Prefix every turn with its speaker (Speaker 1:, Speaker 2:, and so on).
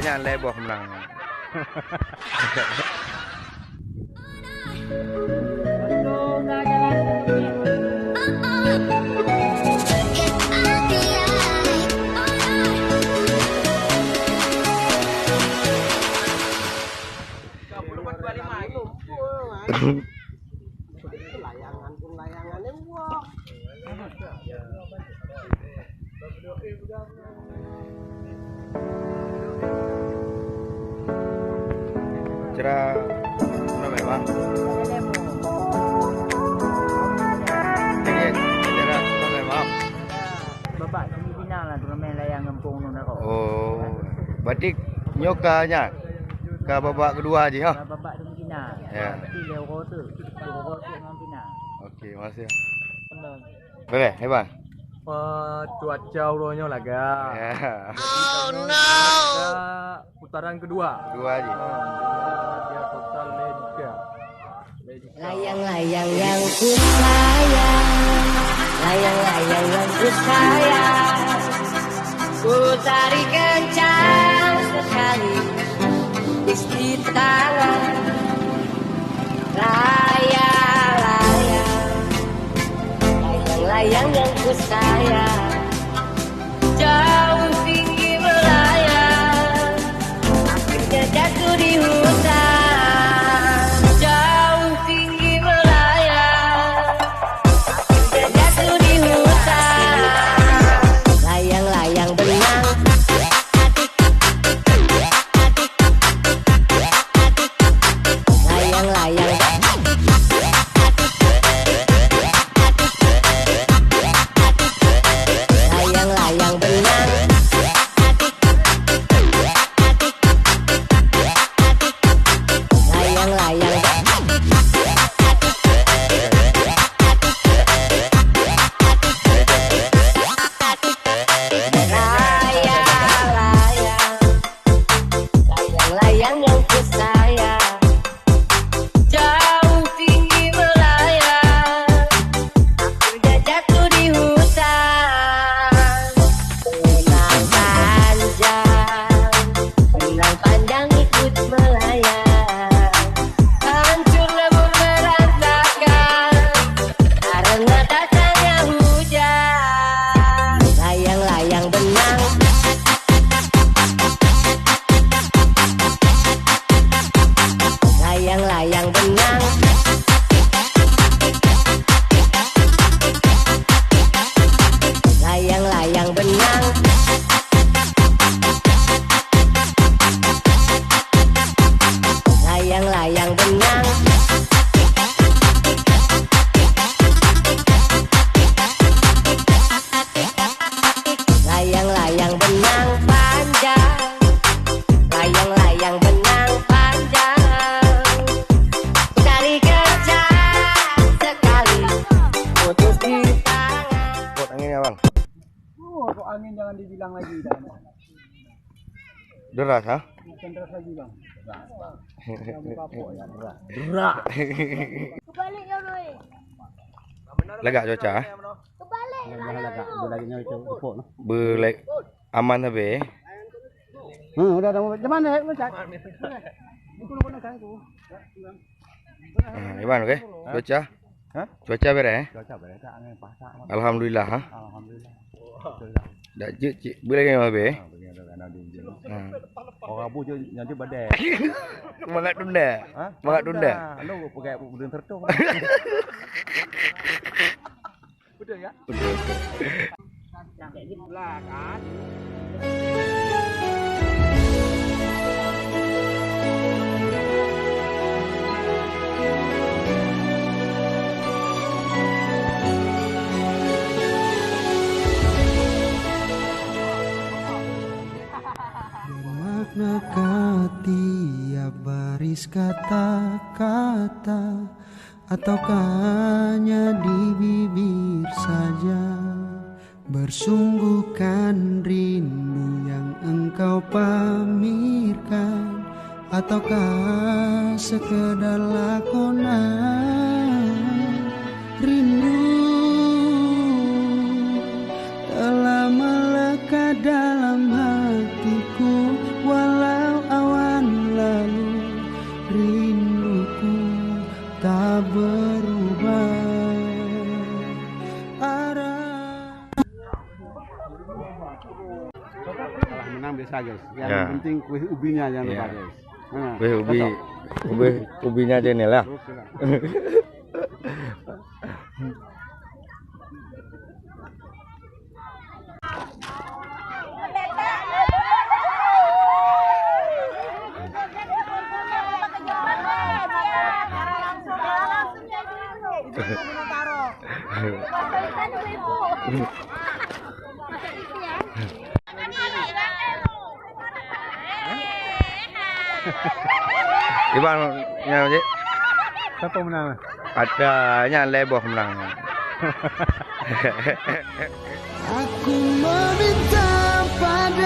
Speaker 1: Jangan leboh menang. Cara mana memang? Cara mana memang?
Speaker 2: Bapak semifinal lah turnamen layang ngempung nu nako.
Speaker 1: Oh, berarti nyokanya ke babak kedua aja, ha?
Speaker 2: Bapak semifinal.
Speaker 1: Ya.
Speaker 2: Berarti Euro tu dengan final.
Speaker 1: Okey, makasih. Boleh, hebat.
Speaker 3: Cuaca uronya laga.
Speaker 1: Ya.
Speaker 3: Oh no. Putaran kedua.
Speaker 1: Dua aja.
Speaker 3: Dia total lega.
Speaker 4: Layang-layang yang ku sayang, layang-layang yang ku sayang, ku tarik kencang sekali di tangan. Layang-layang yang ku sayang, jauh tinggi melayang, akhirnya jatuh di hutan. Jauh tinggi melayang, akhirnya jatuh di hutan. Layang-layang benang, layang-layang layang-layang benang, layang-layang layang-layang yang ku sayang, jauh tinggi melayang, akhirnya jatuh di hutan. Benang panjang ikut melayang, hancur lebur berantakan karena datangnya hujan. Layang-layang benang, layang-layang benang, layang-layang benang, layang-layang benang, layang-layang benang panjang, layang-layang benang panjang, cari kencang sekali putus di tangan.
Speaker 1: Buat angin ya, Bang.
Speaker 3: Kok angin jangan dibilang lagi dah.
Speaker 1: Deras, ha?
Speaker 3: Bukan deras lagi, Bang.
Speaker 4: Kebalik ya, Boy.
Speaker 1: Lega cuaca, ha?
Speaker 4: Kebalik.
Speaker 1: Belek aman tapi.
Speaker 3: Udah mana cak?
Speaker 1: Iman okey. Cuaca?
Speaker 3: Hah?
Speaker 1: Cuaca beres, eh?
Speaker 3: Cuaca beres tak angin pasak.
Speaker 1: Alhamdulillah, ha?
Speaker 3: Alhamdulillah.
Speaker 1: Dak cik boleh kan be?
Speaker 3: Orang abu je nanti badai.
Speaker 1: Semangat tunda.
Speaker 3: Ha?
Speaker 1: Semangat tunda.
Speaker 3: Lu pakai budin tertung. Betul ya?
Speaker 2: Sampai di belakang.
Speaker 5: Bermaknakah tiap baris kata-kata, ataukah hanya di bibir saja? Bersungguhkan rindu yang engkau pamirkan, ataukah sekedar lakonan? Rindu
Speaker 3: biasa guys. Yang
Speaker 1: Ya.
Speaker 3: penting kuih ubinya jangan
Speaker 1: Ya.
Speaker 3: lupa guys. Nah,
Speaker 1: ubinya Daniel lah.
Speaker 3: oke lah.
Speaker 1: Iban nya je.
Speaker 3: Siapa menang?
Speaker 1: Adanya leboh menang.
Speaker 5: Aku meminta pada